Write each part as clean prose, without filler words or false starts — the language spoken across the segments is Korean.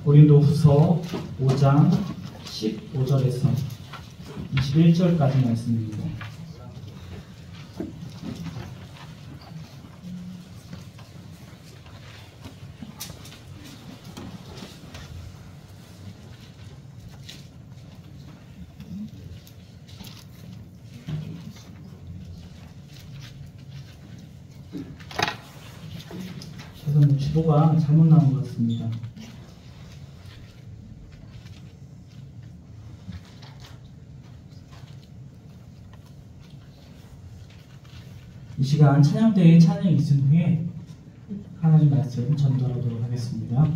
고린도후서 5장 15절에서 21절까지 말씀입니다. 그래서 지도가 잘못 나온 것 같습니다. 이 시간 찬양대회 찬양이 있은 후에 하나님 말씀 전달하도록 하겠습니다.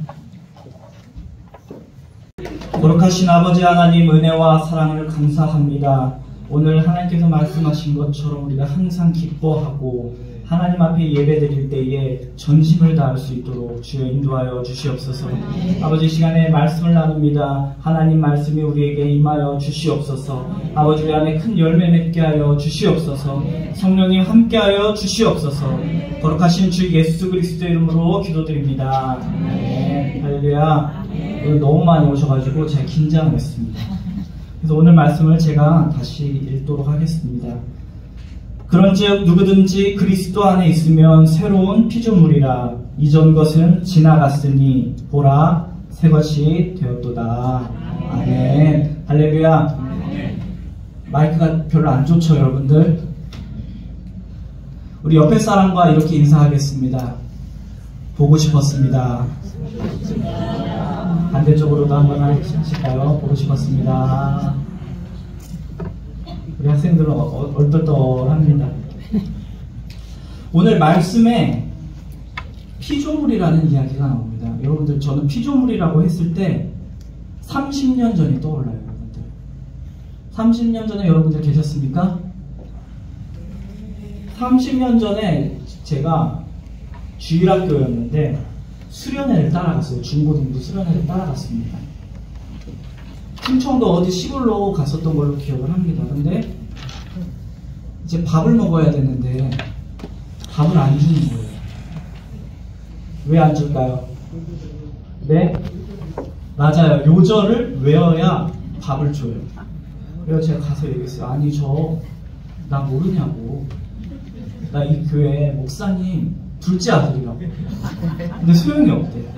거룩하신 아버지 하나님, 은혜와 사랑을 감사합니다. 오늘 하나님께서 말씀하신 것처럼 우리가 항상 기뻐하고 하나님 앞에 예배드릴 때에 전심을 다할 수 있도록 주여 인도하여 주시옵소서. 아버지, 시간에 말씀을 나눕니다. 하나님 말씀이 우리에게 임하여 주시옵소서. 아버지, 우리 안에 큰 열매 맺게 하여 주시옵소서. 성령님 함께하여 주시옵소서. 거룩하신 주 예수 그리스도의 이름으로 기도드립니다. 네, 할렐루야. 오늘 너무 많이 오셔가지고 제가 긴장했습니다. 그래서 오늘 말씀을 제가 다시 읽도록 하겠습니다. 그런즉 누구든지 그리스도 안에 있으면 새로운 피조물이라. 이전 것은 지나갔으니 보라 새 것이 되었도다. 아멘. 할렐루야. 마이크가 별로 안 좋죠, 여러분들? 우리 옆에 사람과 이렇게 인사하겠습니다. 보고 싶었습니다. 반대쪽으로도 한번 하실까요? 보고 싶었습니다. 우리 학생들은 얼떨떨합니다. 오늘 말씀에 피조물이라는 이야기가 나옵니다. 여러분들, 저는 피조물이라고 했을 때 30년 전이 떠올라요. 여러분들, 30년 전에 여러분들 계셨습니까? 30년 전에 제가 주일학교였는데 수련회를 따라갔어요. 중고등부 수련회를 따라갔습니다. 충청도 어디 시골로 갔었던 걸로 기억을 합니다. 근데 이제 밥을 먹어야 되는데 밥을 안 주는 거예요. 왜 안 줄까요? 네? 맞아요. 요절을 외워야 밥을 줘요. 그래서 제가 가서 얘기했어요. 아니, 나 모르냐고. 나 이 교회 목사님 둘째 아들이라고. 근데 소용이 없대요.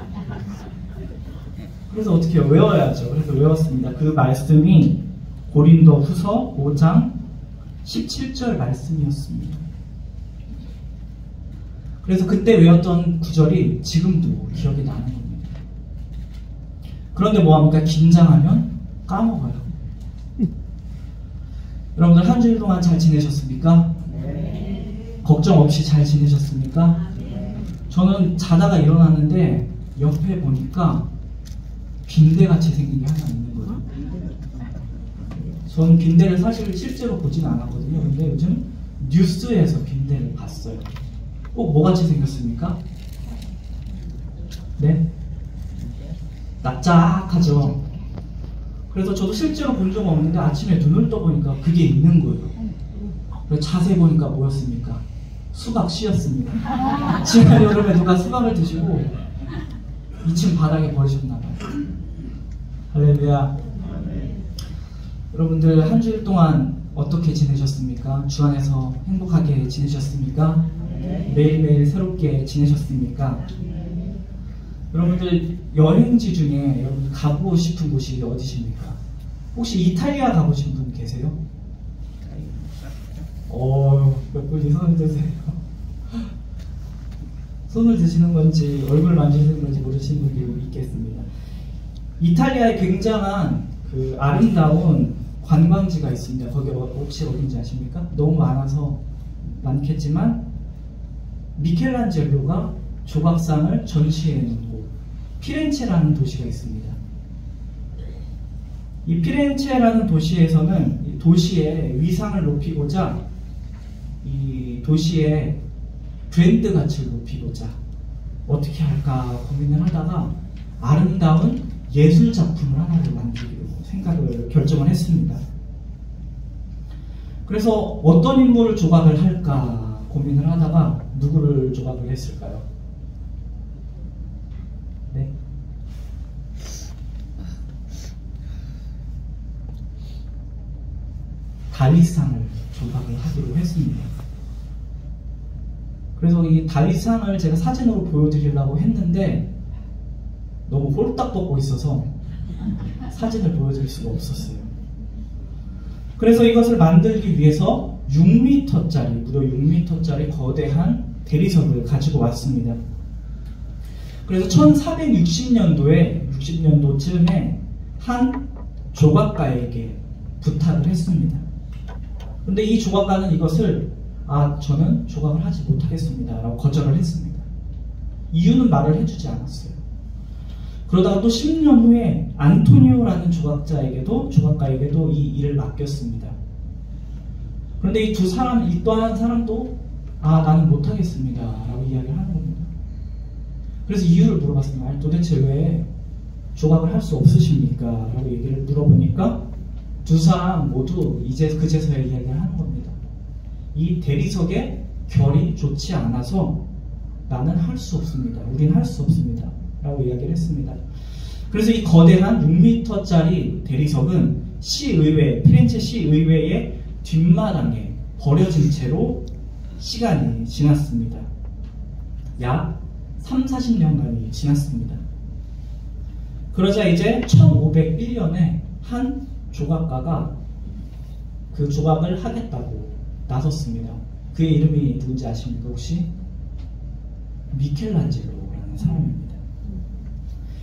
그래서 어떻게 해요? 외워야죠. 그래서 외웠습니다. 그 말씀이 고린도후서 5장 17절 말씀이었습니다. 그래서 그때 외웠던 구절이 지금도 기억이 나는 겁니다. 그런데 뭐합니까? 긴장하면 까먹어요. 여러분들 한 주일 동안 잘 지내셨습니까? 네. 걱정 없이 잘 지내셨습니까? 네. 저는 자다가 일어났는데 옆에 보니까 빈대같이 생긴 게 하나 있는 거예요. 저는 빈대를 사실 실제로 보진 않았거든요. 근데 요즘 뉴스에서 빈대를 봤어요. 꼭 뭐같이 생겼습니까? 네? 납작하죠. 그래서 저도 실제로 본 적은 없는데 아침에 눈을 떠보니까 그게 있는 거예요. 그래서 자세히 보니까 뭐였습니까? 수박 씨였습니다. 지난 여름에 누가 수박을 드시고 2층 바닥에 버리셨나봐요. 할렐루야. 여러분들 한 주일 동안 어떻게 지내셨습니까? 주 안에서 행복하게 지내셨습니까? 매일매일 새롭게 지내셨습니까? 여러분들 여행지 중에 여러분들 가보고 싶은 곳이 어디십니까? 혹시 이탈리아 가보신 분 계세요? 몇 분이 손을 드세요. 손을 드시는 건지 얼굴 만지시는 건지 모르시는 분들이 있겠습니다. 이탈리아에 굉장한 그 아름다운 관광지가 있습니다. 거기 혹시 어딘지 아십니까? 너무 많겠지만 미켈란젤로가 조각상을 전시해 놓은 곳, 피렌체라는 도시가 있습니다. 이 피렌체라는 도시에서는 이 도시의 위상을 높이고자 이 도시의 브랜드 가치를 높이고자 어떻게 할까 고민을 하다가 아름다운 예술 작품을 하나를 만들기로 결정을 했습니다. 그래서 어떤 인물을 조각을 할까 고민을 하다가 누구를 조각을 했을까요? 네? 다윗상을 조각을 하기로 했습니다. 그래서 이 다윗상을 제가 사진으로 보여드리려고 했는데 너무 홀딱 벗고 있어서 사진을 보여드릴 수가 없었어요. 그래서 이것을 만들기 위해서 6m짜리, 무려 6m짜리 거대한 대리석을 가지고 왔습니다. 그래서 1460년도에 60년도쯤에 한 조각가에게 부탁을 했습니다. 그런데 이 조각가는 이것을 저는 조각을 하지 못하겠습니다 라고 거절을 했습니다. 이유는 말을 해주지 않았어요. 그러다가 또 10년 후에 안토니오라는 조각가에게도 이 일을 맡겼습니다. 그런데 이 또한 사람도 나는 못하겠습니다 라고 이야기를 하는 겁니다. 그래서 이유를 물어봤습니다. 도대체 왜 조각을 할 수 없으십니까? 라고 얘기를 물어보니까 두 사람 모두 이제 그제서야 이야기를 하는 겁니다. 이 대리석의 결이 좋지 않아서 나는 할 수 없습니다. 우린 할 수 없습니다. 라고 이야기를 했습니다. 그래서 이 거대한 6m짜리 대리석은 피렌체 시의회의 뒷마당에 버려진 채로 시간이 지났습니다. 약 30-40년간이 지났습니다. 그러자 이제 1501년에 한 조각가가 그 조각을 하겠다고 나섰습니다. 그의 이름이 누군지 아십니까 혹시? 미켈란젤로라는 사람입니다.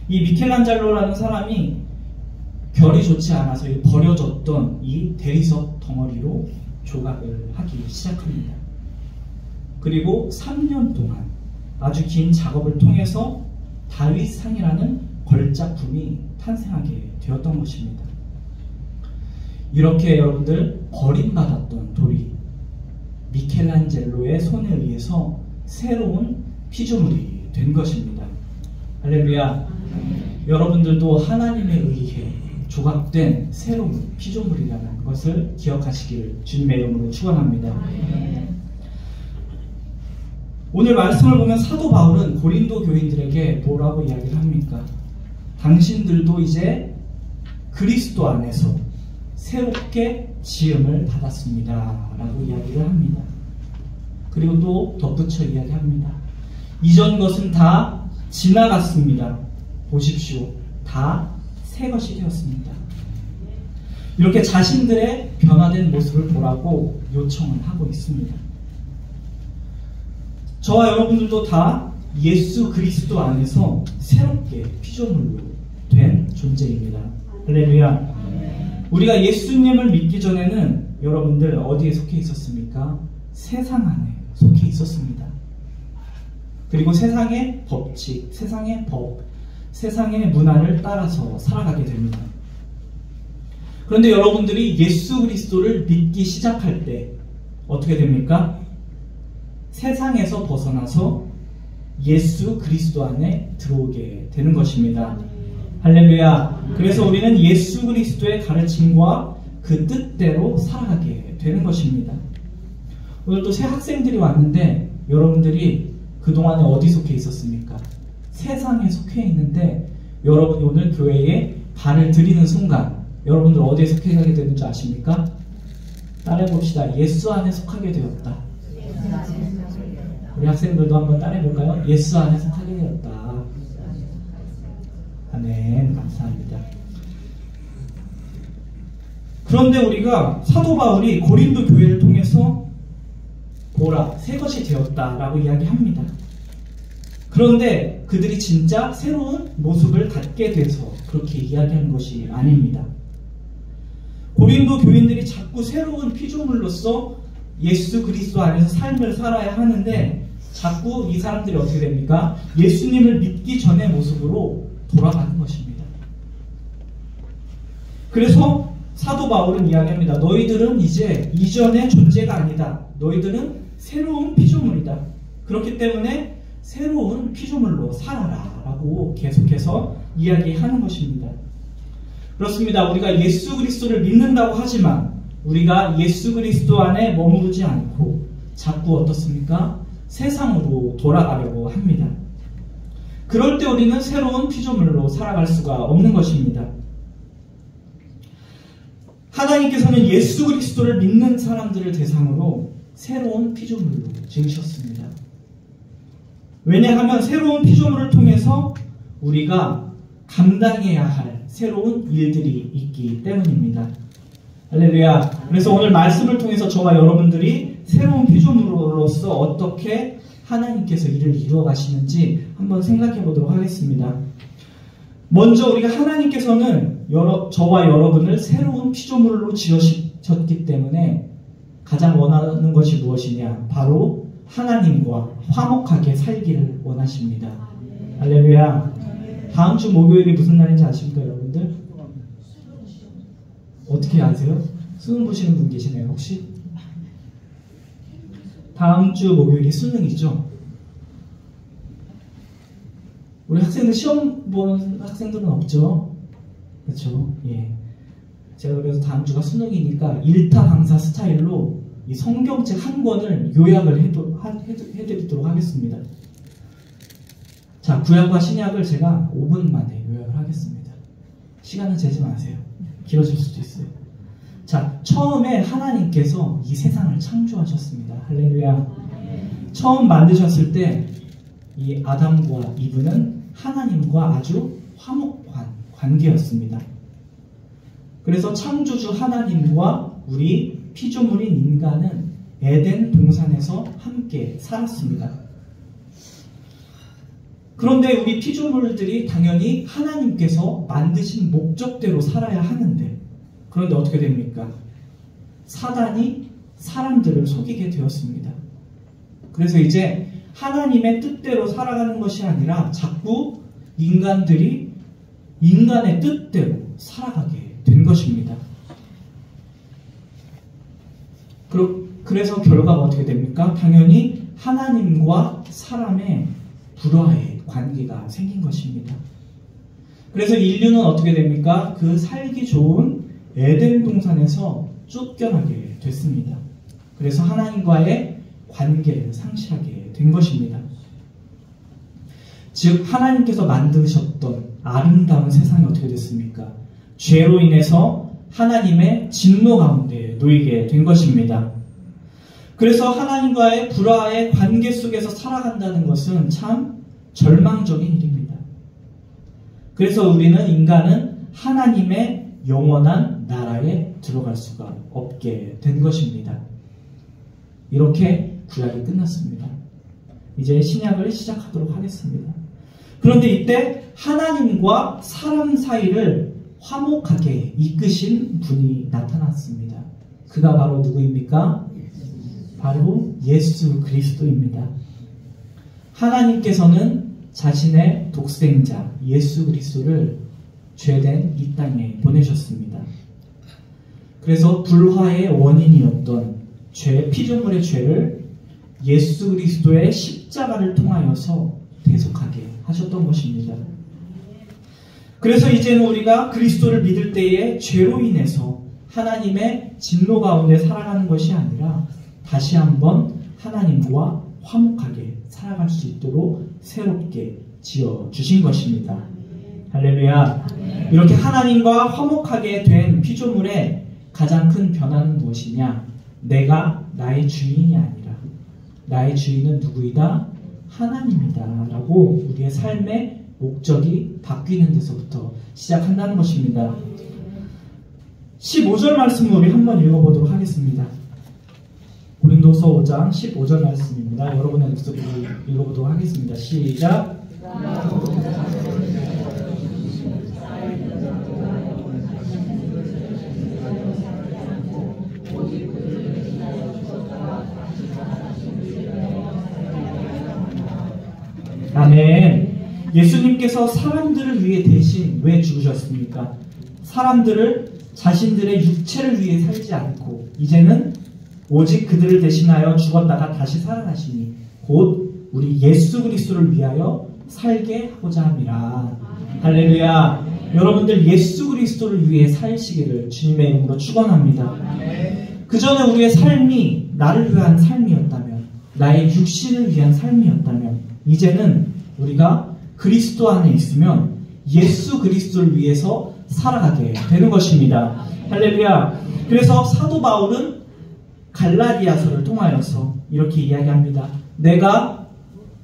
이 미켈란젤로라는 사람이 결이 좋지 않아서 버려졌던 이 대리석 덩어리로 조각을 하기 시작합니다. 그리고 3년 동안 아주 긴 작업을 통해서 다윗상이라는 걸작품이 탄생하게 되었던 것입니다. 이렇게 여러분들 버림받았던 돌이 미켈란젤로의 손에 의해서 새로운 피조물이 된 것입니다. 할렐루야. 여러분들도 하나님에 의해 조각된 새로운 피조물이라는 것을 기억하시기를 주님의 이름으로 축원합니다. 오늘 말씀을 보면 사도 바울은 고린도 교인들에게 뭐라고 이야기를 합니까? 당신들도 이제 그리스도 안에서 새롭게 지음을 받았습니다 라고 이야기를 합니다. 그리고 또 덧붙여 이야기합니다. 이전 것은 다 지나갔습니다. 보십시오. 다 새 것이 되었습니다. 이렇게 자신들의 변화된 모습을 보라고 요청을 하고 있습니다. 저와 여러분들도 다 예수 그리스도 안에서 새롭게 피조물로 된 존재입니다. 할렐루야. 우리가 예수님을 믿기 전에는 여러분들 어디에 속해 있었습니까? 세상 안에 속해 있었습니다. 그리고 세상의 법칙, 세상의 법, 세상의 문화를 따라서 살아가게 됩니다. 그런데 여러분들이 예수 그리스도를 믿기 시작할 때 어떻게 됩니까? 세상에서 벗어나서 예수 그리스도 안에 들어오게 되는 것입니다. 할렐루야. 그래서 우리는 예수 그리스도의 가르침과 그 뜻대로 살아가게 되는 것입니다. 오늘 또 새 학생들이 왔는데 여러분들이 그동안에 어디 속해 있었습니까? 세상에 속해 있는데 여러분이 오늘 교회에 발을 들이는 순간 여러분들 어디에 속해 가게 되는 줄 아십니까? 따라해봅시다. 예수 안에 속하게 되었다. 우리 학생들도 한번 따라해볼까요? 예수 안에 속하게 되었다. 아멘. 감사합니다. 그런데 우리가 사도 바울이 고린도 교회를 통해서 보라, 새 것이 되었다라고 이야기합니다. 그런데 그들이 진짜 새로운 모습을 갖게 돼서 그렇게 이야기하는 것이 아닙니다. 고린도 교인들이 자꾸 새로운 피조물로서 예수 그리스도 안에서 삶을 살아야 하는데 자꾸 이 사람들이 어떻게 됩니까? 예수님을 믿기 전의 모습으로 돌아가는 것입니다. 그래서 사도 바울은 이야기합니다. 너희들은 이제 이전의 존재가 아니다. 너희들은 새로운 피조물이다. 그렇기 때문에 새로운 피조물로 살아라 라고 계속해서 이야기하는 것입니다. 그렇습니다. 우리가 예수 그리스도를 믿는다고 하지만 우리가 예수 그리스도 안에 머무르지 않고 자꾸 어떻습니까? 세상으로 돌아가려고 합니다. 그럴 때 우리는 새로운 피조물로 살아갈 수가 없는 것입니다. 하나님께서는 예수 그리스도를 믿는 사람들을 대상으로 새로운 피조물로 지으셨습니다. 왜냐하면 새로운 피조물을 통해서 우리가 감당해야 할 새로운 일들이 있기 때문입니다. 할렐루야. 그래서 오늘 말씀을 통해서 저와 여러분들이 새로운 피조물로서 어떻게 하나님께서 일을 이루어 가시는지 한번 생각해 보도록 하겠습니다. 먼저 우리가 하나님께서는 저와 여러분을 새로운 피조물로 지으셨기 때문에 가장 원하는 것이 무엇이냐? 바로 하나님과 화목하게 살기를 원하십니다. 할렐루야. 다음 주 목요일이 무슨 날인지 아십니까, 여러분들? 어떻게 아세요? 수능 보시는 분 계시네요, 혹시? 다음 주 목요일이 수능이죠? 우리 학생들 시험 보는 학생들은 없죠? 그렇죠? 예. 제가 그래서 다음 주가 수능이니까 일타 강사 스타일로 이 성경책 한 권을 요약을 해드리도록 하겠습니다. 자, 구약과 신약을 제가 5분 만에 요약을 하겠습니다. 시간은 재지 마세요. 길어질 수도 있어요. 자, 처음에 하나님께서 이 세상을 창조하셨습니다. 할렐루야. 처음 만드셨을 때 이 아담과 이브는 하나님과 아주 화목한 관계였습니다. 그래서 창조주 하나님과 우리 피조물인 인간은 에덴 동산에서 함께 살았습니다. 그런데 우리 피조물들이 당연히 하나님께서 만드신 목적대로 살아야 하는데, 그런데 어떻게 됩니까? 사단이 사람들을 속이게 되었습니다. 그래서 이제 하나님의 뜻대로 살아가는 것이 아니라 자꾸 인간들이 인간의 뜻대로 살아가게 된 것입니다. 그래서 결과가 어떻게 됩니까? 당연히 하나님과 사람의 불화의 관계가 생긴 것입니다. 그래서 인류는 어떻게 됩니까? 그 살기 좋은 에덴 동산에서 쫓겨나게 됐습니다. 그래서 하나님과의 관계를 상실하게 된 것입니다. 즉 하나님께서 만드셨던 아름다운 세상이 어떻게 됐습니까? 죄로 인해서 하나님의 진노 가운데 놓이게 된 것입니다. 그래서 하나님과의 불화의 관계 속에서 살아간다는 것은 참 절망적인 일입니다. 그래서 인간은 하나님의 영원한 나라에 들어갈 수가 없게 된 것입니다. 이렇게 구약이 끝났습니다. 이제 신약을 시작하도록 하겠습니다. 그런데 이때 하나님과 사람 사이를 화목하게 이끄신 분이 나타났습니다. 그가 바로 누구입니까? 바로 예수 그리스도입니다. 하나님께서는 자신의 독생자 예수 그리스도를 죄된 이 땅에 보내셨습니다. 그래서 불화의 원인이었던 피조물의 죄를 예수 그리스도의 십자가를 통하여서 대속하게 하셨던 것입니다. 그래서 이제는 우리가 그리스도를 믿을 때에 죄로 인해서 하나님의 진노 가운데 살아가는 것이 아니라 다시 한번 하나님과 화목하게 살아갈 수 있도록 새롭게 지어주신 것입니다. 할렐루야. 이렇게 하나님과 화목하게 된 피조물의 가장 큰 변화는 무엇이냐? 내가 나의 주인이 아니라 나의 주인은 누구이다? 하나님이다 라고 우리의 삶의 목적이 바뀌는 데서부터 시작한다는 것입니다. 15절 말씀을 우리 한번 읽어보도록 하겠습니다. 고린도서 5장 15절 말씀입니다. 여러분의 목소리로 읽어보도록 하겠습니다. 시작. 아멘. 예수님께서 사람들을 위해 대신 왜 죽으셨습니까? 사람들을 자신들의 육체를 위해 살지 않고 이제는 오직 그들을 대신하여 죽었다가 다시 살아나시니 곧 우리 예수 그리스도를 위하여 살게 하고자 함이라. 할렐루야. 여러분들 예수 그리스도를 위해 살시기를 주님의 이름으로 축원합니다. 그 전에 우리의 삶이 나를 위한 삶이었다면, 나의 육신을 위한 삶이었다면, 이제는 우리가 그리스도 안에 있으면 예수 그리스도를 위해서 살아가게 되는 것입니다. 할렐루야. 그래서 사도 바울은 갈라디아서를 통하여서 이렇게 이야기합니다. 내가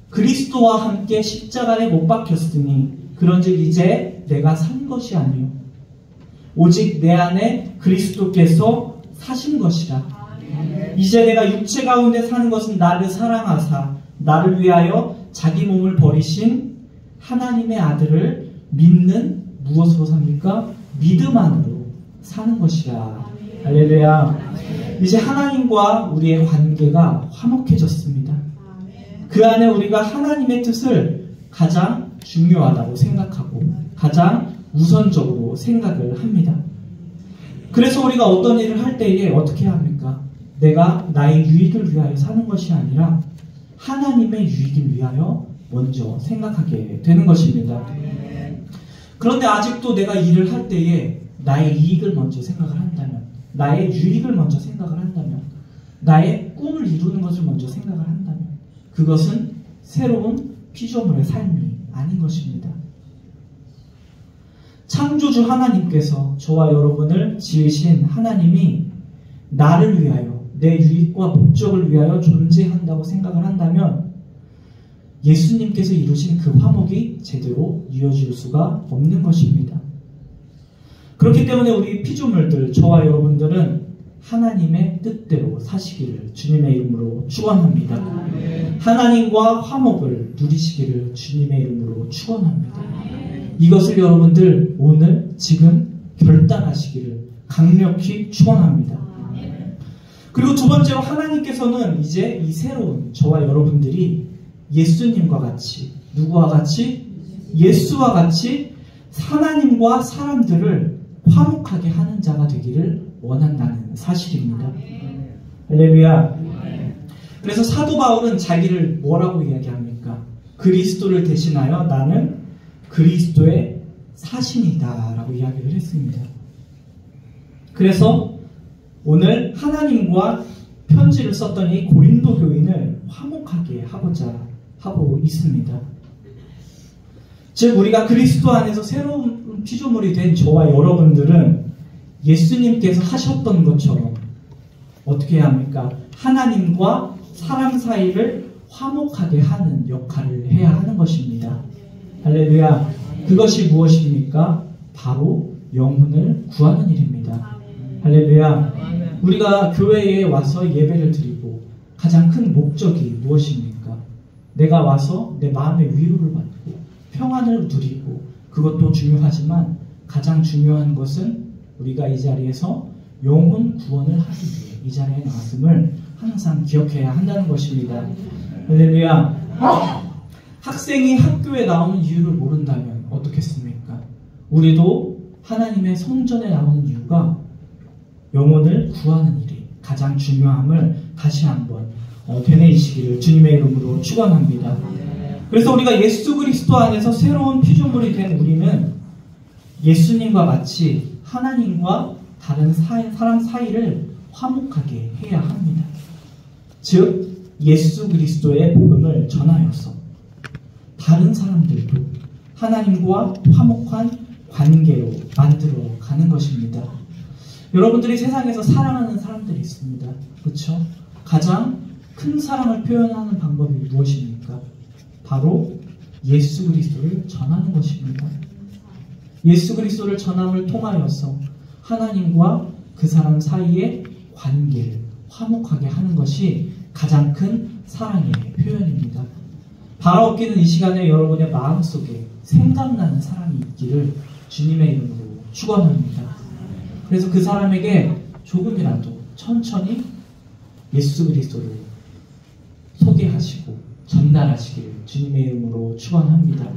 그리스도와 함께 십자가에 못 박혔으니 그런즉 이제 내가 산 것이 아니요 오직 내 안에 그리스도께서 사신 것이라. 이제 내가 육체 가운데 사는 것은 나를 사랑하사 나를 위하여 자기 몸을 버리신 하나님의 아들을 믿는 무엇으로 삽니까? 믿음 안으로 사는 것이라. 할렐루야. 이제 하나님과 우리의 관계가 화목해졌습니다. 그 안에 우리가 하나님의 뜻을 가장 중요하다고 생각하고 가장 우선적으로 생각을 합니다. 그래서 우리가 어떤 일을 할 때에 어떻게 해야 합니까? 내가 나의 유익을 위하여 사는 것이 아니라 하나님의 유익을 위하여 먼저 생각하게 되는 것입니다. 그런데 아직도 내가 일을 할 때에 나의 이익을 먼저 생각을 한다면, 나의 유익을 먼저 생각을 한다면, 나의 꿈을 이루는 것을 먼저 생각을 한다면 그것은 새로운 피조물의 삶이 아닌 것입니다. 창조주 하나님께서 저와 여러분을 지으신 하나님이 나를 위하여, 내 유익과 목적을 위하여 존재한다고 생각을 한다면 예수님께서 이루신 그 화목이 제대로 이어질 수가 없는 것입니다. 그렇기 때문에 우리 피조물들, 저와 여러분들은 하나님의 뜻대로 사시기를 주님의 이름으로 축원합니다. 하나님과 화목을 누리시기를 주님의 이름으로 축원합니다. 이것을 여러분들 오늘 지금 결단하시기를 강력히 축원합니다. 그리고 두 번째로 하나님께서는 이제 이 새로운 저와 여러분들이 예수님과 같이, 누구와 같이? 예수와 같이 하나님과 사람들을 화목하게 하는 자가 되기를 원한다는 사실입니다. 할렐루야. 그래서 사도 바울은 자기를 뭐라고 이야기합니까? 그리스도를 대신하여 나는 그리스도의 사신이다 라고 이야기를 했습니다. 그래서 오늘 하나님과 편지를 썼던 이 고린도 교인을 화목하게 하고자 하고 있습니다. 즉 우리가 그리스도 안에서 새로운 피조물이 된 저와 여러분들은 예수님께서 하셨던 것처럼 어떻게 해야 합니까? 하나님과 사람 사이를 화목하게 하는 역할을 해야 하는 것입니다. 할렐루야. 그것이 무엇입니까? 바로 영혼을 구하는 일입니다. 할렐루야. 우리가 교회에 와서 예배를 드리고 가장 큰 목적이 무엇입니까? 내가 와서 내 마음의 위로를 받고 평안을 누리고 그것도 중요하지만 가장 중요한 것은 우리가 이 자리에서 영혼 구원을 하기 위해 이 자리에 나왔음을 항상 기억해야 한다는 것입니다. 할렐루야. 학생이 학교에 나오는 이유를 모른다면 어떻겠습니까? 우리도 하나님의 성전에 나오는 이유가 영혼을 구하는 일이 가장 중요함을 다시 한번 되뇌이시기를 주님의 이름으로 축원합니다. 그래서 우리가 예수 그리스도 안에서 새로운 피조물이 된 우리는 예수님과 같이 하나님과 다른 사람 사이를 화목하게 해야 합니다. 즉 예수 그리스도의 복음을 전하여서 다른 사람들도 하나님과 화목한 관계로 만들어 가는 것입니다. 여러분들이 세상에서 사랑하는 사람들이 있습니다. 그렇죠? 가장 큰 사랑을 표현하는 방법이 무엇입니까? 바로 예수 그리스도를 전하는 것입니다. 예수 그리스도를 전함을 통하여서 하나님과 그 사람 사이의 관계를 화목하게 하는 것이 가장 큰 사랑의 표현입니다. 바라옵기는 이 시간에 여러분의 마음속에 생각나는 사람이 있기를 주님의 이름으로 축원합니다. 그래서 그 사람에게 조금이라도 천천히 예수 그리스도를 소개하시고 전달하시기를 주님의 이름으로 축원합니다.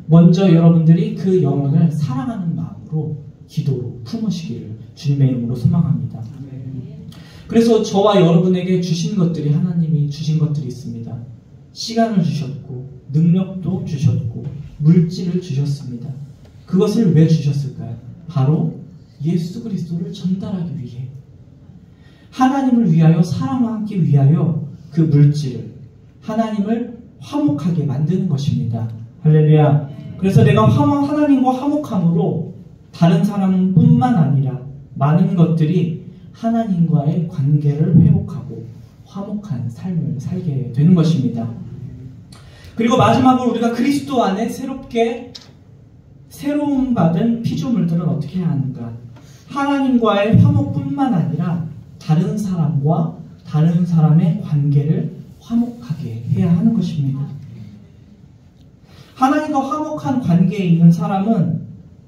먼저 여러분들이 그 영혼을 사랑하는 마음으로 기도로 품으시기를 주님의 이름으로 소망합니다. 그래서 저와 여러분에게 주신 것들이 하나님이 주신 것들이 있습니다. 시간을 주셨고 능력도 주셨고 물질을 주셨습니다. 그것을 왜 주셨을까요? 바로 예수 그리스도를 전달하기 위해, 하나님을 위하여 사랑하기 위하여 그 물질을, 하나님을 화목하게 만드는 것입니다. 할렐루야. 그래서 내가 하나님과 화목함으로 다른 사람뿐만 아니라 많은 것들이 하나님과의 관계를 회복하고 화목한 삶을 살게 되는 것입니다. 그리고 마지막으로 우리가 그리스도 안에 새로움 받은 피조물들은 어떻게 해야 하는가? 하나님과의 화목뿐만 아니라 다른 사람과 다른 사람의 관계를 화목하게 해야 하는 것입니다. 하나님과 화목한 관계에 있는 사람은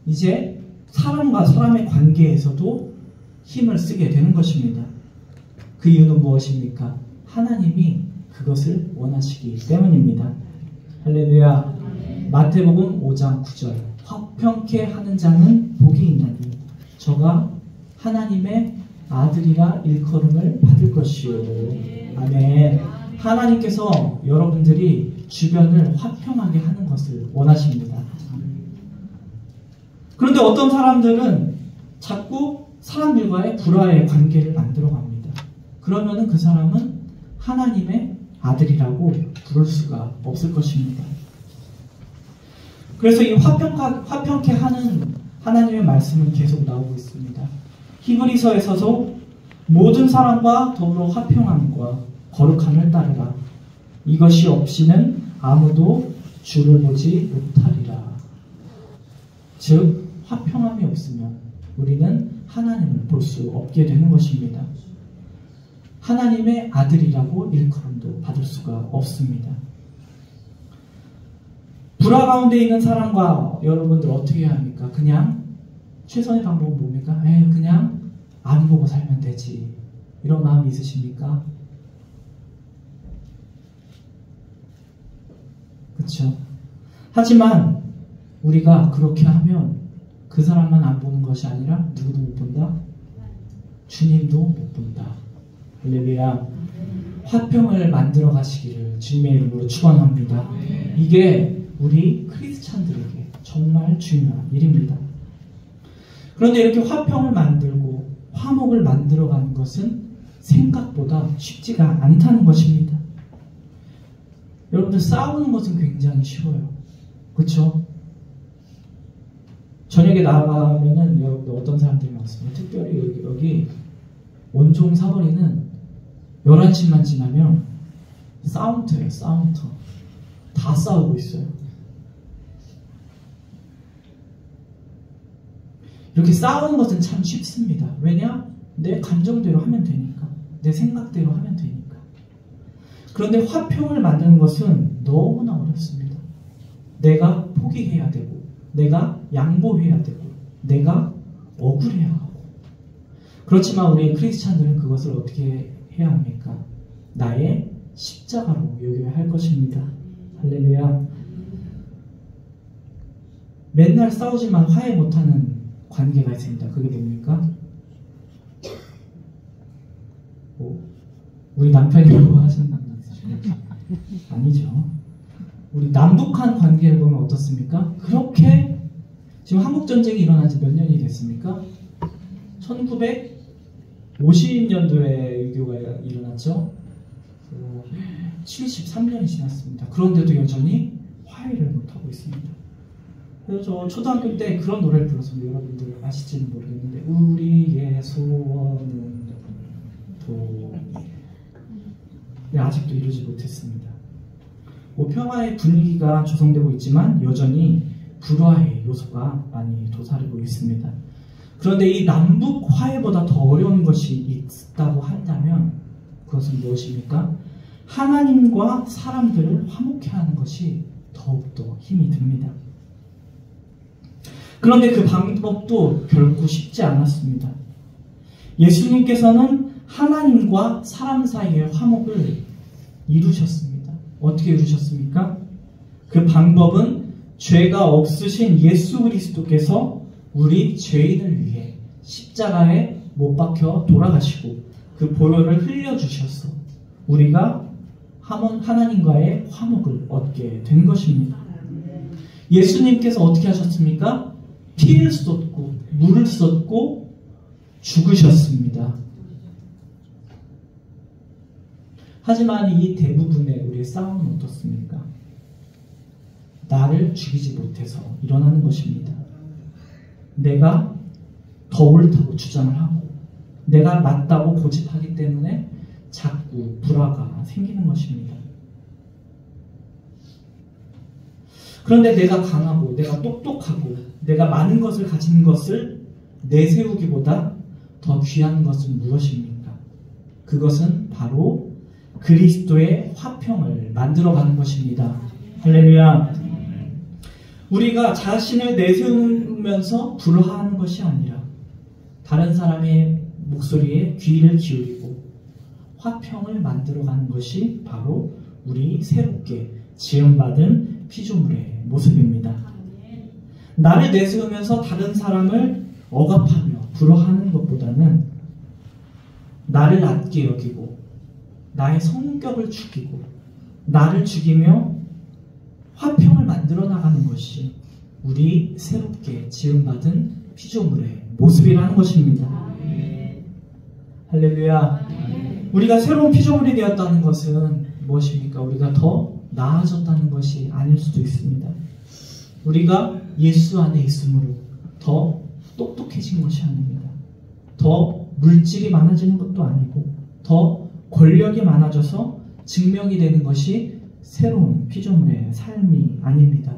이제 사람과 사람의 관계에서도 힘을 쓰게 되는 것입니다. 그 이유는 무엇입니까? 하나님이 그것을 원하시기 때문입니다. 할렐루야. 마태복음 5장 9절. 화평케 하는 자는 복이 있나니 저가 하나님의 아들이라 일컬음을 받을 것이요. 아멘. 하나님께서 여러분들이 주변을 화평하게 하는 것을 원하십니다. 그런데 어떤 사람들은 자꾸 사람들과의 불화의 관계를 만들어 갑니다. 그러면은 그 사람은 하나님의 아들이라고 부를 수가 없을 것입니다. 그래서 이 화평케 하는 하나님의 말씀은 계속 나오고 있습니다. 히브리서에서도 모든 사람과 더불어 화평함과 거룩함을 따르라. 이것이 없이는 아무도 주를 보지 못하리라. 즉 화평함이 없으면 우리는 하나님을 볼 수 없게 되는 것입니다. 하나님의 아들이라고 일컬음도 받을 수가 없습니다. 불화 가운데 있는 사람과 여러분들 어떻게 해야 합니까? 그냥 최선의 방법은 뭡니까? 그냥 안 보고 살면 되지. 이런 마음이 있으십니까? 그렇죠? 하지만 우리가 그렇게 하면 그 사람만 안 보는 것이 아니라 누구도 못 본다? 주님도 못 본다. 할렐루야. 화평을 만들어 가시기를 주님의 이름으로 축원합니다. 이게 우리 크리스찬들에게 정말 중요한 일입니다. 그런데 이렇게 화평을 만들고 화목을 만들어가는 것은 생각보다 쉽지가 않다는 것입니다. 여러분들 싸우는 것은 굉장히 쉬워요. 그렇죠? 저녁에 나가면은 여러분들 어떤 사람들이 많습니다. 특별히 여기 원종 사거리는 11시만 지나면 사운터예요. 사운터. 다 싸우고 있어요. 이렇게 싸우는 것은 참 쉽습니다. 왜냐? 내 감정대로 하면 되니까. 내 생각대로 하면 되니까. 그런데 화평을 만드는 것은 너무나 어렵습니다. 내가 포기해야 되고, 내가 양보해야 되고, 내가 억울해야 하고. 그렇지만 우리 크리스찬들은 그것을 어떻게 해야 합니까? 나의 십자가로 여겨야 할 것입니다. 할렐루야. 맨날 싸우지만 화해 못하는 관계가 있습니다. 그게 뭡니까? 우리 남편이라고 하시는 남자 있으십니까? 아니죠. 우리 남북한 관계를 보면 어떻습니까? 그렇게 지금 한국전쟁이 일어난 지 몇 년이 됐습니까? 1950년도에 유교가 일어났죠. 73년이 지났습니다. 그런데도 여전히 화해를 못하고 있습니다. 그래서 저 초등학교 때 그런 노래를 불렀습니다. 여러분들 아실지는 모르겠는데 우리의 소원은 동일. 아직도 이루지 못했습니다. 평화의 분위기가 조성되고 있지만 여전히 불화의 요소가 많이 도사리고 있습니다. 그런데 이 남북 화해보다 더 어려운 것이 있다고 한다면 그것은 무엇입니까? 하나님과 사람들을 화목케 하는 것이 더욱더 힘이 듭니다. 그런데 그 방법도 결코 쉽지 않았습니다. 예수님께서는 하나님과 사람 사이의 화목을 이루셨습니다. 어떻게 이루셨습니까? 그 방법은 죄가 없으신 예수 그리스도께서 우리 죄인을 위해 십자가에 못 박혀 돌아가시고 그 보혈을 흘려주셔서 우리가 하나님과의 화목을 얻게 된 것입니다. 예수님께서 어떻게 하셨습니까? 피를 쏟고 물을 쏟고 죽으셨습니다. 하지만 이 대부분의 우리의 싸움은 어떻습니까? 나를 죽이지 못해서 일어나는 것입니다. 내가 더 옳다고 주장을 하고 내가 맞다고 고집하기 때문에 자꾸 불화가 생기는 것입니다. 그런데 내가 강하고 내가 똑똑하고 내가 많은 것을 가진 것을 내세우기보다 더 귀한 것은 무엇입니까? 그것은 바로 그리스도의 화평을 만들어가는 것입니다. 할렐루야. 우리가 자신을 내세우면서 불화하는 것이 아니라 다른 사람의 목소리에 귀를 기울이고 화평을 만들어가는 것이 바로 우리 새롭게 지음받은 피조물의 모습입니다. 나를 내세우면서 다른 사람을 억압하며 불화하는 것보다는 나를 낮게 여기고 나의 성격을 죽이고 나를 죽이며 화평을 만들어 나가는 것이 우리 새롭게 지음받은 피조물의 모습이라는 것입니다. 할렐루야. 우리가 새로운 피조물이 되었다는 것은 무엇입니까? 우리가 더 나아졌다는 것이 아닐 수도 있습니다. 우리가 예수 안에 있으므로 더 똑똑해진 것이 아닙니다. 더 물질이 많아지는 것도 아니고 더 권력이 많아져서 증명이 되는 것이 새로운 피조물의 삶이 아닙니다.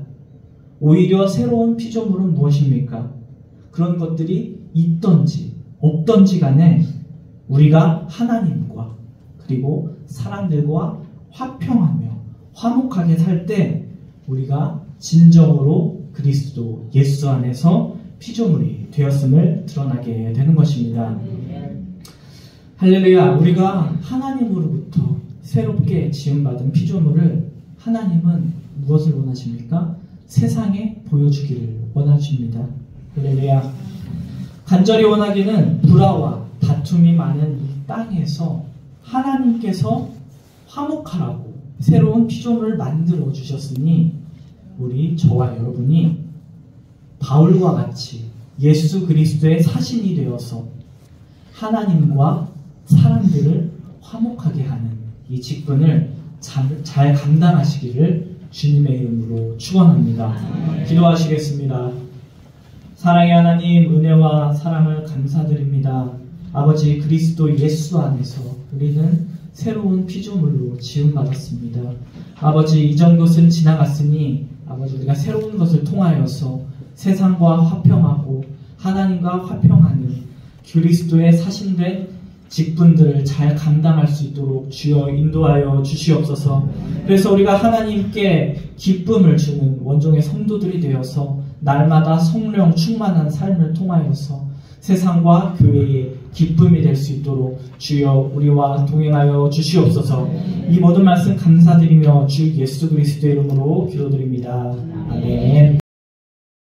오히려 새로운 피조물은 무엇입니까? 그런 것들이 있던지 없던지 간에 우리가 하나님과 그리고 사람들과 화평하며 화목하게 살 때 우리가 진정으로 그리스도 예수 안에서 피조물이 되었음을 드러나게 되는 것입니다. 할렐루야. 우리가 하나님으로부터 새롭게 지음받은 피조물을 하나님은 무엇을 원하십니까? 세상에 보여주기를 원하십니다. 할렐루야. 간절히 원하기는 불화와 다툼이 많은 이 땅에서 하나님께서 화목하라고 새로운 피조물을 만들어 주셨으니 우리 저와 여러분이 바울과 같이 예수 그리스도의 사신이 되어서 하나님과 사람들을 화목하게 하는 이 직분을 잘 감당하시기를 주님의 이름으로 축원합니다. 기도하시겠습니다. 사랑의 하나님, 은혜와 사랑을 감사드립니다. 아버지, 그리스도 예수 안에서 우리는 새로운 피조물로 지음받았습니다. 아버지, 이전 것은 지나갔으니 아버지, 우리가 새로운 것을 통하여서 세상과 화평하고 하나님과 화평하는 그리스도의 사신된 직분들을 잘 감당할 수 있도록 주여 인도하여 주시옵소서. 그래서 우리가 하나님께 기쁨을 주는 원종의 성도들이 되어서 날마다 성령 충만한 삶을 통하여서 세상과 교회의 기쁨이 될 수 있도록 주여 우리와 동행하여 주시옵소서. 이 모든 말씀 감사드리며 주 예수 그리스도의 이름으로 기도드립니다. 아멘.